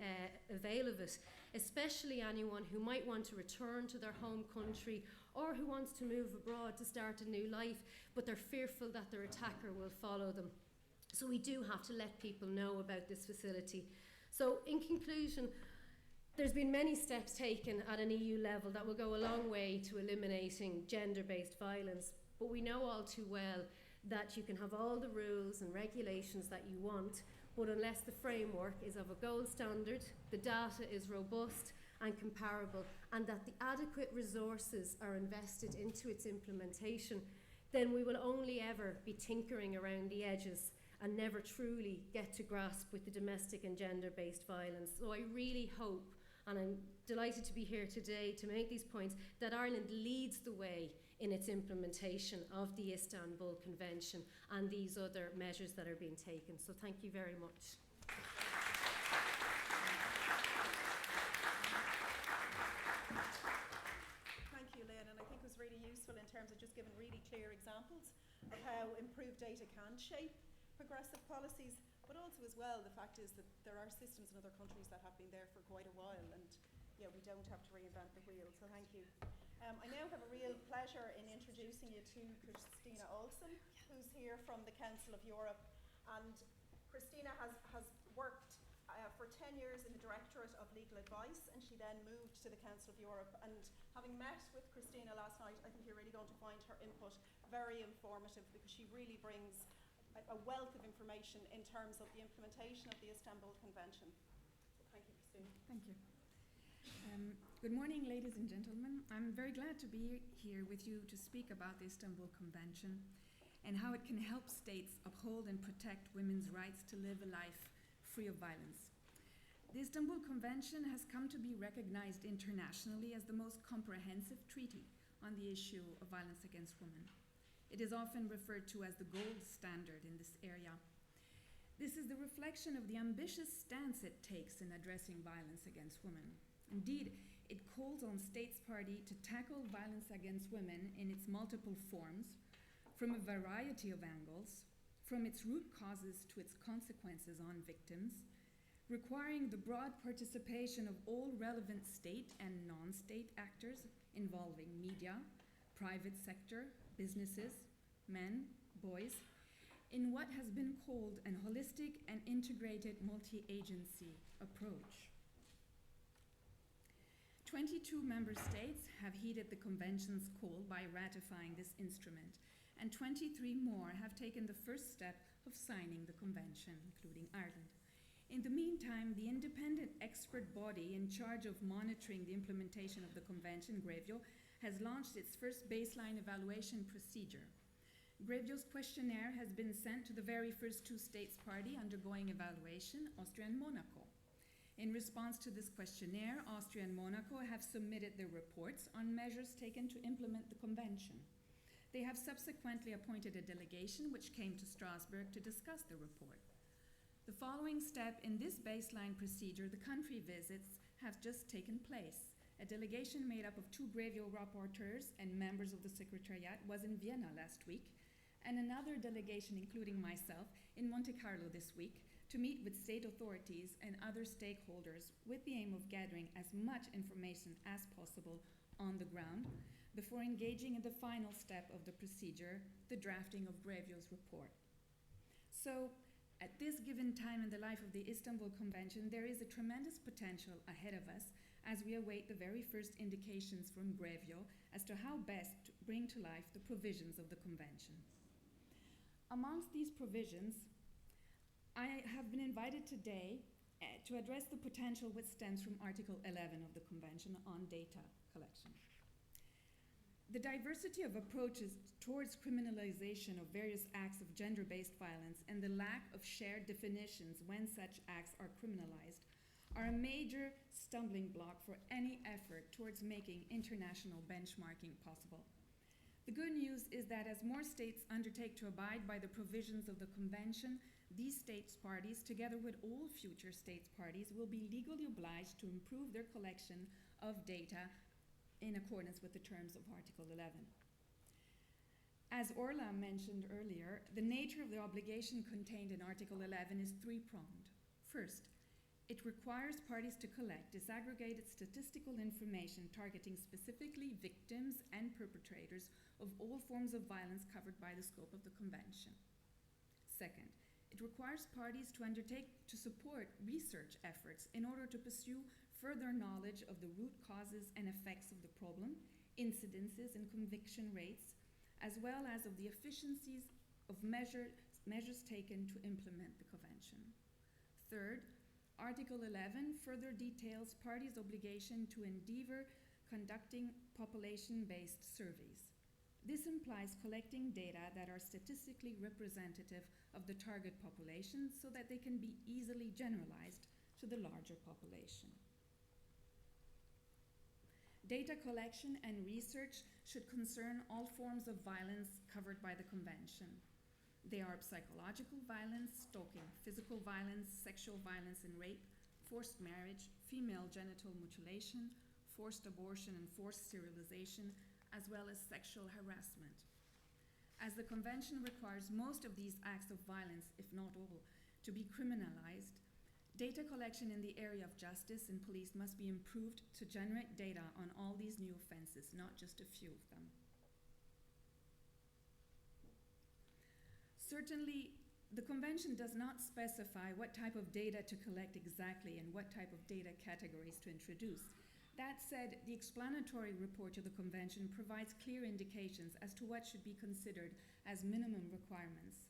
S3: avail of it, especially anyone who might want to return to their home country or who wants to move abroad to start a new life, but they're fearful that their attacker will follow them. So we do have to let people know about this facility. So in conclusion, there's been many steps taken at an EU level that will go a long way to eliminating gender-based violence, but we know all too well that you can have all the rules and regulations that you want, but unless the framework is of a gold standard, the data is robust and comparable, and that the adequate resources are invested into its implementation, then we will only ever be tinkering around the edges and never truly get to grasp with the domestic and gender-based violence. So I really hope, and I'm delighted to be here today to make these points, that Ireland leads the way in its implementation of the Istanbul Convention and these other measures that are being taken. So thank you very much.
S1: Thank you, Lynn, and I think it was really useful in terms of just giving really clear examples of how improved data can shape progressive policies, but also as well the fact is that there are systems in other countries that have been there for quite a while, and yeah, we don't have to reinvent the wheel, so thank you. I now have a real pleasure in introducing you to Christina Olsen, who's here from the Council of Europe, and Christina has worked for 10 years in the Directorate of Legal Advice, and she then moved to the Council of Europe. And having met with Christina last night, I think you're really going to find her input very informative, because she really brings a wealth of information in terms of the implementation of the Istanbul Convention. So thank you, Christine.
S4: Thank you. Good morning, ladies and gentlemen. I'm very glad to be here with you to speak about the Istanbul Convention and how it can help states uphold and protect women's rights to live a life free of violence. The Istanbul Convention has come to be recognized internationally as the most comprehensive treaty on the issue of violence against women. It is often referred to as the gold standard in this area. This is the reflection of the ambitious stance it takes in addressing violence against women. Indeed, it calls on states party to tackle violence against women in its multiple forms, from a variety of angles, from its root causes to its consequences on victims, requiring the broad participation of all relevant state and non-state actors involving media, private sector, businesses, men, boys, in what has been called an holistic and integrated multi-agency approach. 22 member states have heeded the Convention's call by ratifying this instrument, and 23 more have taken the first step of signing the Convention, including Ireland. In the meantime, the independent expert body in charge of monitoring the implementation of the Convention, VAW, has launched its first baseline evaluation procedure. VAW's questionnaire has been sent to the very first two states party undergoing evaluation, Austria and Monaco. In response to this questionnaire, Austria and Monaco have submitted their reports on measures taken to implement the Convention. They have subsequently appointed a delegation which came to Strasbourg to discuss the report. The following step in this baseline procedure, the country visits, have just taken place. A delegation made up of 2 VAW rapporteurs and members of the Secretariat was in Vienna last week, and another delegation, including myself, in Monte Carlo this week to meet with state authorities and other stakeholders with the aim of gathering as much information as possible on the ground before engaging in the final step of the procedure, the drafting of VAW's report. So, at this given time in the life of the Istanbul Convention, there is a tremendous potential ahead of us as we await the very first indications from VAW as to how best to bring to life the provisions of the Convention. Amongst these provisions, I have been invited today to address the potential which stems from Article 11 of the Convention on data collection. The diversity of approaches towards criminalization of various acts of gender-based violence and the lack of shared definitions when such acts are criminalized are a major stumbling block for any effort towards making international benchmarking possible. The good news is that as more states undertake to abide by the provisions of the Convention, these states parties, together with all future states parties, will be legally obliged to improve their collection of data in accordance with the terms of Article 11. As Orla mentioned earlier, the nature of the obligation contained in Article 11 is three-pronged. First, it requires parties to collect disaggregated statistical information targeting specifically victims and perpetrators of all forms of violence covered by the scope of the Convention. Second, it requires parties to undertake to support research efforts in order to pursue further knowledge of the root causes and effects of the problem, incidences and conviction rates, as well as of the efficiencies of measures taken to implement the Convention. Third, Article 11 further details parties' obligation to endeavor conducting population-based surveys. This implies collecting data that are statistically representative of the target population so that they can be easily generalized to the larger population. Data collection and research should concern all forms of violence covered by the Convention. They are psychological violence, stalking, physical violence, sexual violence and rape, forced marriage, female genital mutilation, forced abortion and forced sterilization, as well as sexual harassment. As the Convention requires most of these acts of violence, if not all, to be criminalized, data collection in the area of justice and police must be improved to generate data on all these new offenses, not just a few of them. Certainly, the Convention does not specify what type of data to collect exactly and what type of data categories to introduce. That said, the explanatory report to the Convention provides clear indications as to what should be considered as minimum requirements.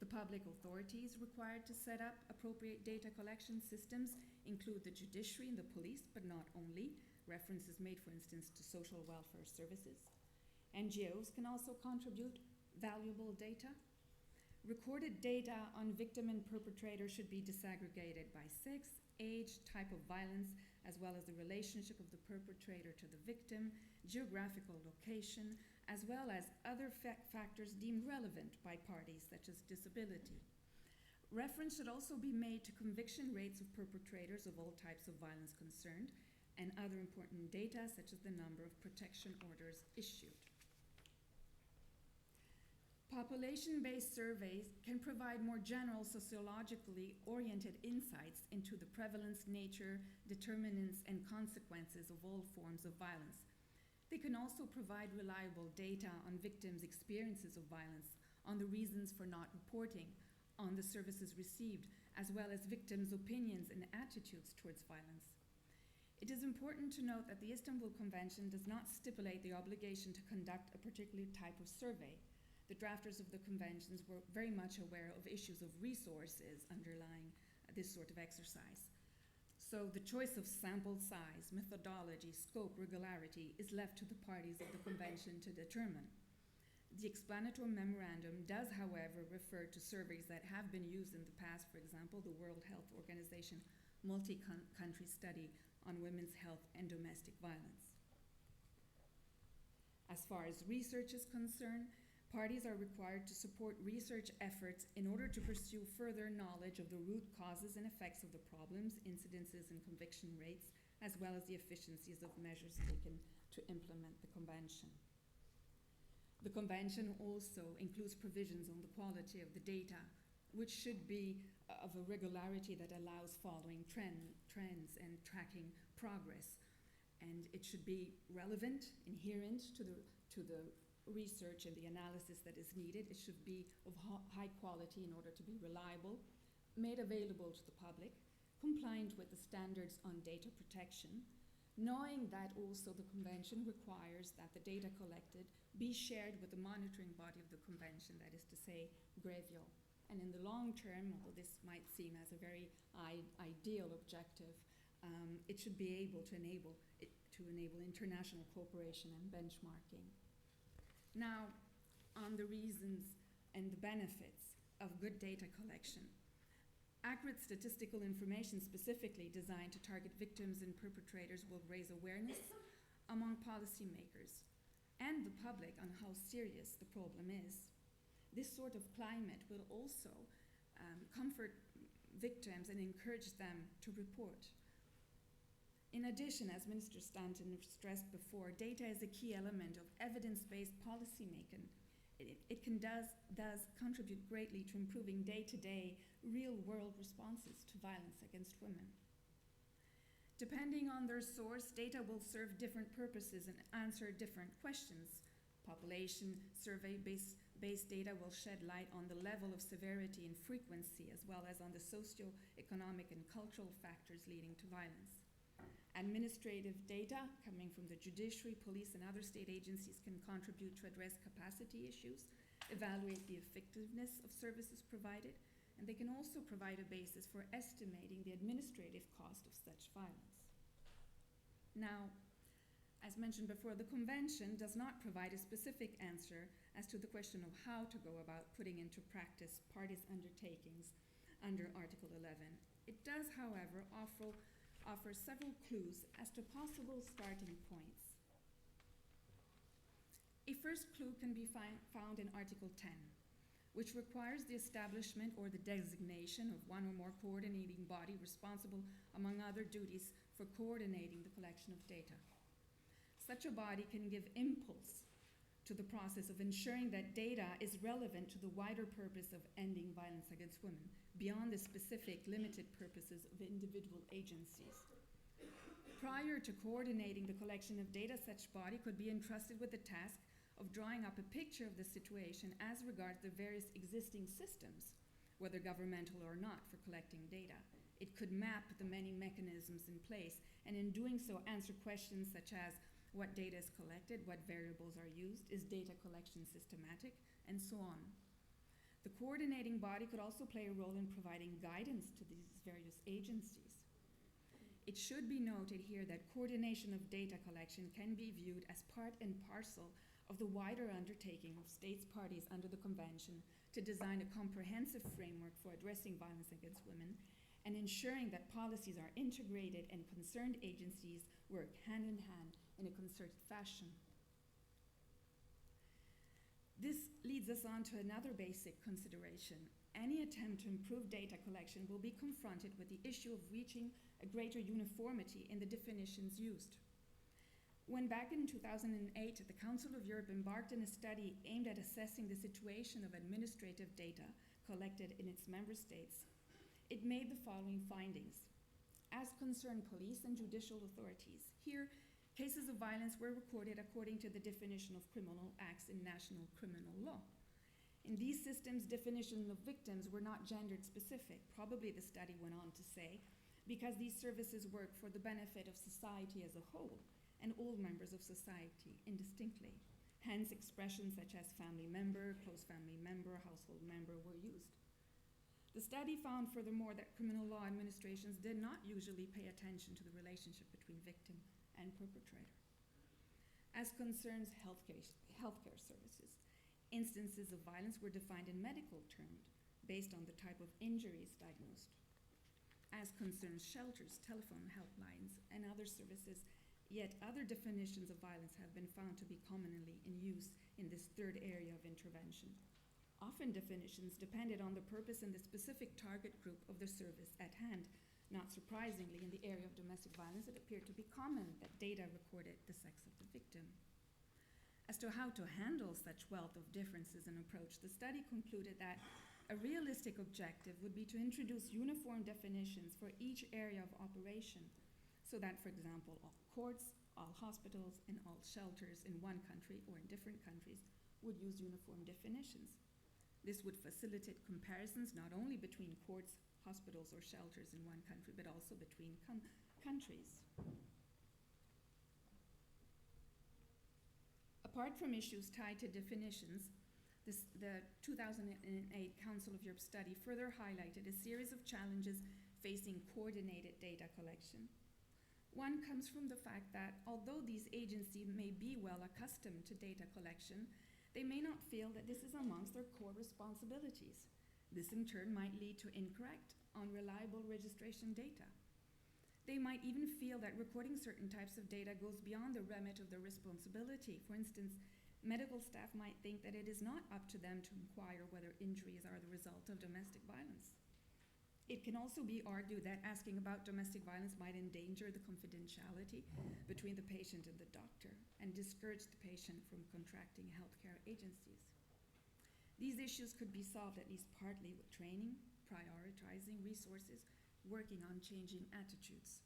S4: The public authorities required to set up appropriate data collection systems include the judiciary and the police, but not only. References made, for instance, to social welfare services. NGOs can also contribute valuable data. Recorded data on victim and perpetrator should be disaggregated by sex, age, type of violence, as well as the relationship of the perpetrator to the victim, geographical location, as well as other factors deemed relevant by parties, such as disability. Reference should also be made to conviction rates of perpetrators of all types of violence concerned, and other important data, such as the number of protection orders issued. Population-based surveys can provide more general sociologically oriented insights into the prevalence, nature, determinants, and consequences of all forms of violence. They can also provide reliable data on victims' experiences of violence, on the reasons for not reporting, on the services received, as well as victims' opinions and attitudes towards violence. It is important to note that the Istanbul Convention does not stipulate the obligation to conduct a particular type of survey. The drafters of the conventions were very much aware of issues of resources underlying this sort of exercise. So the choice of sample size, methodology, scope, regularity is left to the parties of the convention to determine. The explanatory memorandum does, however, refer to surveys that have been used in the past, for example, the World Health Organization multi-country study on women's health and domestic violence. As far as research is concerned, parties are required to support research efforts in order to pursue further knowledge of the root causes and effects of the problems, incidences, and conviction rates, as well as the efficiencies of measures taken to implement the convention. The convention also includes provisions on the quality of the data, which should be of a regularity that allows following trends and tracking progress. And it should be relevant, inherent to the research and the analysis that is needed. It should be of high quality in order to be reliable, made available to the public, compliant with the standards on data protection, knowing that also the convention requires that the data collected be shared with the monitoring body of the convention, that is to say, VAW. And in the long term, although this might seem as a very ideal objective, it should be able to enable international cooperation and benchmarking. Now, on the reasons and the benefits of good data collection. Accurate statistical information specifically designed to target victims and perpetrators will raise awareness among policymakers and the public on how serious the problem is. This sort of climate will also comfort victims and encourage them to report. In addition, as Minister Stanton stressed before, data is a key element of evidence-based policymaking. It does contribute greatly to improving day-to-day, real-world responses to violence against women. Depending on their source, data will serve different purposes and answer different questions. Population survey-based data will shed light on the level of severity and frequency, as well as on the socio-economic and cultural factors leading to violence. Administrative data coming from the judiciary, police, and other state agencies can contribute to address capacity issues, evaluate the effectiveness of services provided, and they can also provide a basis for estimating the administrative cost of such violence. Now, as mentioned before, the Convention does not provide a specific answer as to the question of how to go about putting into practice parties' undertakings under Article 11. It does, however, offer several clues as to possible starting points. A first clue can be found in Article 10, which requires the establishment or the designation of one or more coordinating body responsible, among other duties, for coordinating the collection of data. Such a body can give impulse to the process of ensuring that data is relevant to the wider purpose of ending violence against women, beyond the specific limited purposes of individual agencies. Prior to coordinating the collection of data, such body could be entrusted with the task of drawing up a picture of the situation as regards the various existing systems, whether governmental or not, for collecting data. It could map the many mechanisms in place, and in doing so answer questions such as what data is collected, what variables are used, is data collection systematic, and so on. The coordinating body could also play a role in providing guidance to these various agencies. It should be noted here that coordination of data collection can be viewed as part and parcel of the wider undertaking of states parties under the Convention to design a comprehensive framework for addressing violence against women and ensuring that policies are integrated and concerned agencies work hand in hand in a concerted fashion. This leads us on to another basic consideration. Any attempt to improve data collection will be confronted with the issue of reaching a greater uniformity in the definitions used. When back in 2008, the Council of Europe embarked on a study aimed at assessing the situation of administrative data collected in its member states, it made the following findings. As concerned police and judicial authorities, here, cases of violence were recorded according to the definition of criminal acts in national criminal law. In these systems, definitions of victims were not gendered specific, probably the study went on to say, because these services work for the benefit of society as a whole and all members of society indistinctly. Hence, expressions such as family member, close family member, household member were used. The study found furthermore that criminal law administrations did not usually pay attention to the relationship between victim and perpetrator. As concerns healthcare services, instances of violence were defined in medical terms based on the type of injuries diagnosed. As concerns shelters, telephone helplines, and other services, yet other definitions of violence have been found to be commonly in use in this third area of intervention. Often definitions depended on the purpose and the specific target group of the service at hand. Not surprisingly, in the area of domestic violence, it appeared to be common that data recorded the sex of the victim. As to how to handle such wealth of differences in approach, the study concluded that a realistic objective would be to introduce uniform definitions for each area of operation, so that, for example, all courts, all hospitals, and all shelters in one country or in different countries would use uniform definitions. This would facilitate comparisons not only between courts, hospitals, or shelters in one country, but also between countries. Apart from issues tied to definitions, the 2008 Council of Europe study further highlighted a series of challenges facing coordinated data collection. One comes from the fact that although these agencies may be well accustomed to data collection, they may not feel that this is amongst their core responsibilities. This in turn might lead to incorrect, unreliable registration data. They might even feel that recording certain types of data goes beyond the remit of their responsibility. For instance, medical staff might think that it is not up to them to inquire whether injuries are the result of domestic violence. It can also be argued that asking about domestic violence might endanger the confidentiality between the patient and the doctor and discourage the patient from contracting healthcare agencies. These issues could be solved at least partly with training, prioritizing resources, working on changing attitudes.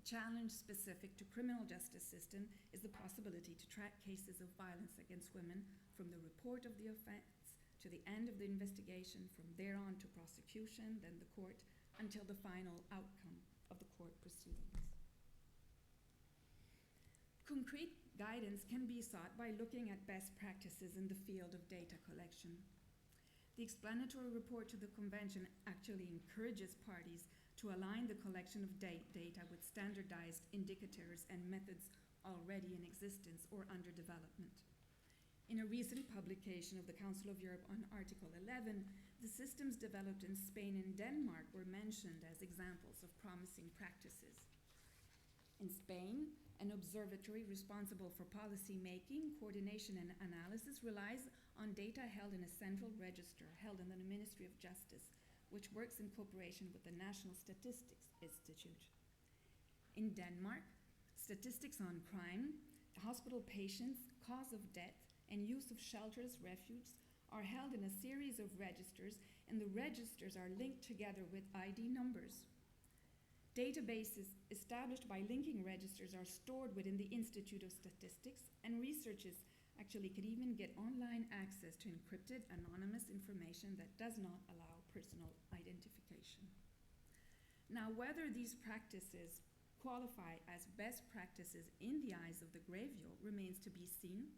S4: A challenge specific to criminal justice system is the possibility to track cases of violence against women from the report of the offense to the end of the investigation, from there on to prosecution, then the court, until the final outcome of the court proceedings. Concrete guidance can be sought by looking at best practices in the field of data collection. The explanatory report to the Convention actually encourages parties to align the collection of data with standardized indicators and methods already in existence or under development. In a recent publication of the Council of Europe on Article 11, the systems developed in Spain and Denmark were mentioned as examples of promising practices. In Spain, an observatory responsible for policy making, coordination, and analysis relies on data held in a central register held in the Ministry of Justice, which works in cooperation with the National Statistics Institute. In Denmark, statistics on crime, hospital patients, cause of death, and use of shelters, refuges, are held in a series of registers, and the registers are linked together with ID numbers. Databases established by linking registers are stored within the Institute of Statistics, and researchers actually could even get online access to encrypted, anonymous information that does not allow personal identification. Now, whether these practices qualify as best practices in the eyes of the VAW remains to be seen.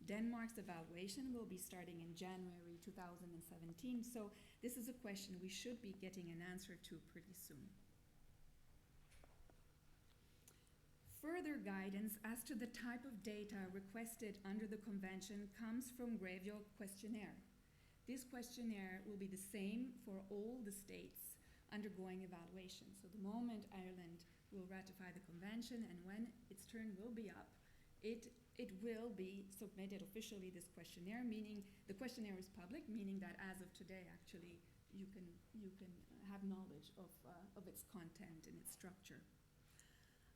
S4: Denmark's evaluation will be starting in January 2017, so this is a question we should be getting an answer to pretty soon. Further guidance as to the type of data requested under the convention comes from VAW questionnaire. This questionnaire will be the same for all the states undergoing evaluation. So the moment Ireland will ratify the convention and when its turn will be up, it will be submitted officially, this questionnaire, meaning the questionnaire is public, meaning that as of today actually you can have knowledge of its content and its structure.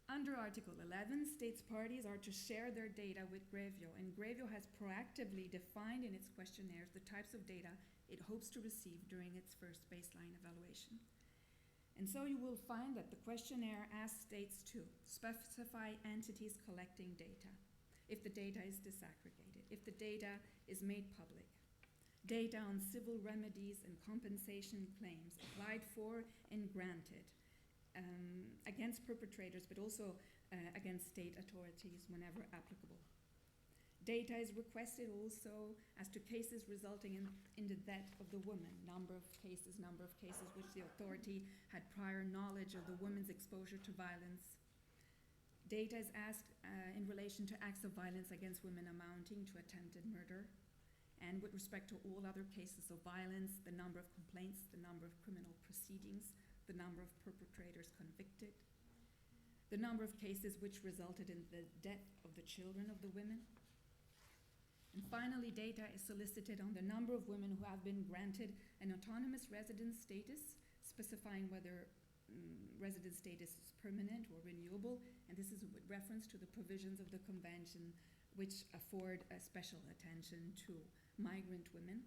S4: Under Article 11, states parties are to share their data with VAW, and VAW has proactively defined in its questionnaires the types of data it hopes to receive during its first baseline evaluation. And so you will find that the questionnaire asks states to specify entities collecting data, if the data is disaggregated, if the data is made public, data on civil remedies and compensation claims applied for and granted, against perpetrators, but also against state authorities whenever applicable. Data is requested also as to cases resulting in the death of the woman, number of cases which the authority had prior knowledge of the woman's exposure to violence. Data is asked in relation to acts of violence against women amounting to attempted murder, and with respect to all other cases of violence, the number of complaints, the number of criminal proceedings, the number of perpetrators convicted, the number of cases which resulted in the death of the children of the women. And finally, data is solicited on the number of women who have been granted an autonomous residence status, specifying whether residence status is permanent or renewable, and this is with reference to the provisions of the convention which afford special attention to migrant women.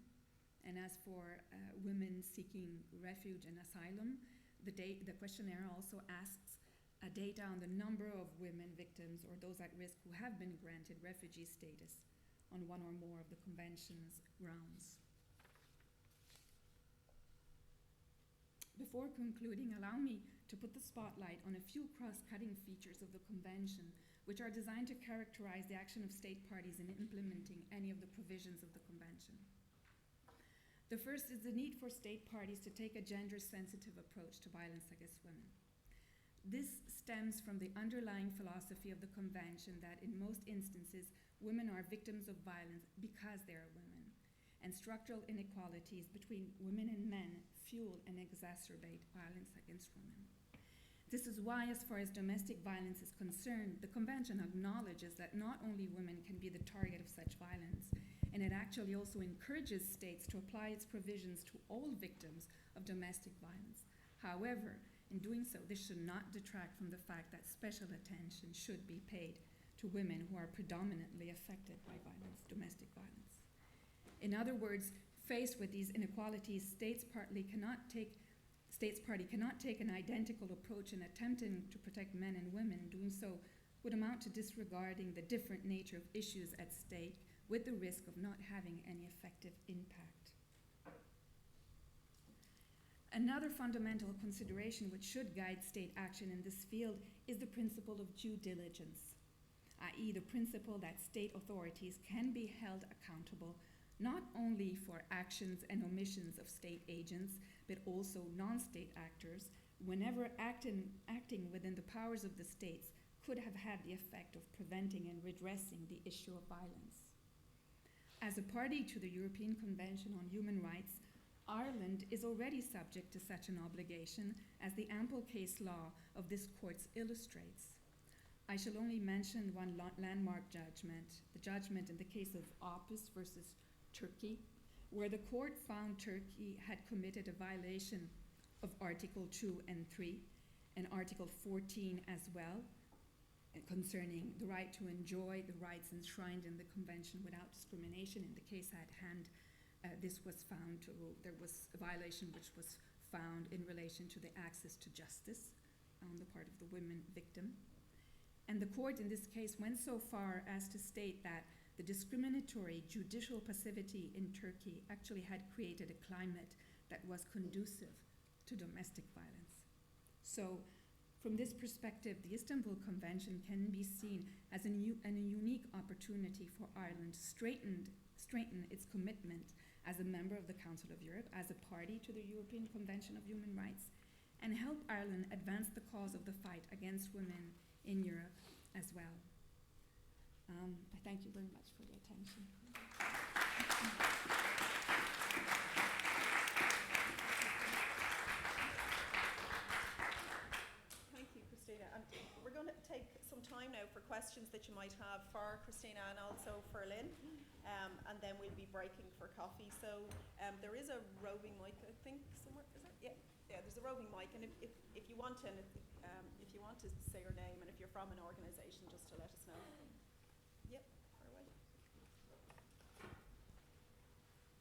S4: And as for women seeking refuge and asylum, the questionnaire also asks data on the number of women victims or those at risk who have been granted refugee status on one or more of the convention's grounds. Before concluding, allow me to put the spotlight on a few cross-cutting features of the convention which are designed to characterize the action of state parties in implementing any of the provisions of the convention. The first is the need for state parties to take a gender-sensitive approach to violence against women. This stems from the underlying philosophy of the convention that in most instances, women are victims of violence because they are women, and structural inequalities between women and men fuel and exacerbate violence against women. This is why, as far as domestic violence is concerned, the convention acknowledges that not only women can be the target of such violence, and it actually also encourages states to apply its provisions to all victims of domestic violence. However, in doing so, this should not detract from the fact that special attention should be paid to women who are predominantly affected by violence, domestic violence. In other words, faced with these inequalities, states party cannot take an identical approach in attempting to protect men and women. Doing so would amount to disregarding the different nature of issues at stake, with the risk of not having any effective impact. Another fundamental consideration which should guide state action in this field is the principle of due diligence, i.e. the principle that state authorities can be held accountable not only for actions and omissions of state agents, but also non-state actors, whenever acting within the powers of the states could have had the effect of preventing and redressing the issue of violence. As a party to the European Convention on Human Rights, Ireland is already subject to such an obligation, as the ample case law of this court illustrates. I shall only mention one landmark judgment, the judgment in the case of Opus versus Turkey, where the court found Turkey had committed a violation of Article 2 and 3 and Article 14 as well, concerning the right to enjoy the rights enshrined in the convention without discrimination. In the case at hand, there was a violation which was found in relation to the access to justice on the part of the women victim. And the court in this case went so far as to state that the discriminatory judicial passivity in Turkey actually had created a climate that was conducive to domestic violence. So, From this perspective, the Istanbul Convention can be seen as a unique opportunity for Ireland to strengthen its commitment as a member of the Council of Europe, as a party to the European Convention of Human Rights, and help Ireland advance the cause of the fight against women in Europe as well. I thank you very much for the attention.
S1: Thank you, Christina. And we're going to take some time now for questions that you might have for Christina and also for Lynn. And then we'll be breaking for coffee. So there is a roving mic, I think, somewhere. Is it? Yeah. Yeah, there's a roving mic. And if you want to, if you want to say your name and if you're from an organisation, just to let us know. Yep, far away.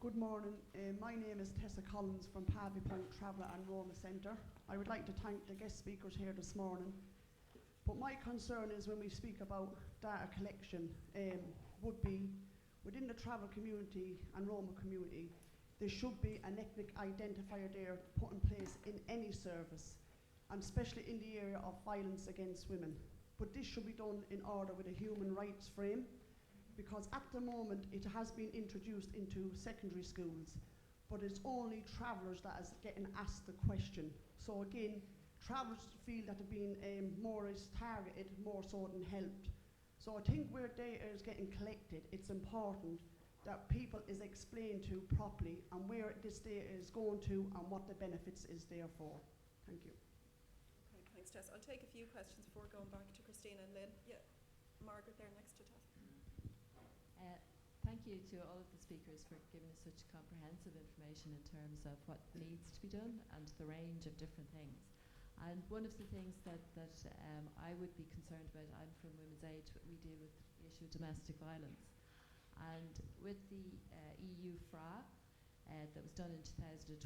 S5: Good morning. My name is Tessa Collins from Pavy Point Traveller and Roma Centre. I would like to thank the guest speakers here this morning. But my concern is when we speak about data collection would be within the travel community and Roma community, there should be an ethnic identifier there put in place in any service, and especially in the area of violence against women. But this should be done in order with a human rights frame, because at the moment it has been introduced into secondary schools, but it's only travellers that is getting asked the question. So again, travellers feel that they're being more is targeted, more so than helped. So I think where data is getting collected, it's important that people is explained to properly and where this data is going to and what the benefits is there for. Thank you.
S1: Okay, thanks, Tess. I'll take a few questions before going back to Christina and Lynn. Yeah, Margaret there next to Tess.
S6: Thank you to all of the speakers for giving us such comprehensive information in terms of what needs to be done and the range of different things. And one of the things that I would be concerned about, I'm from Women's Aid, we deal with the issue of domestic violence. And with the EU VAW that was done in 2012,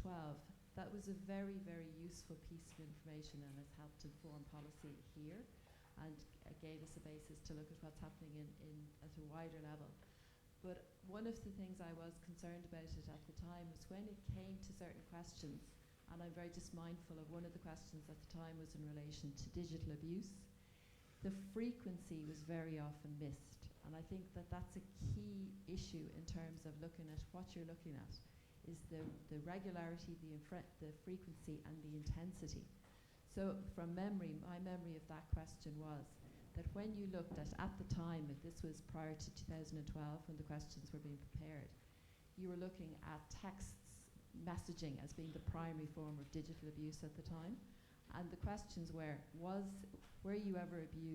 S6: that was a very, very useful piece of information and has helped inform policy here and gave us a basis to look at what's happening at a wider level. But one of the things I was concerned about it at the time was when it came to certain questions, and I'm very just mindful of one of the questions at the time was in relation to digital abuse, the frequency was very often missed. And I think that that's a key issue in terms of looking at what you're looking at, is the regularity, the frequency and the intensity. So from memory, my memory of that question was that when you looked at the time, if this was prior to 2012 when the questions were being prepared, you were looking at texts, messaging as being the primary form of digital abuse at the time. And the questions were you ever abused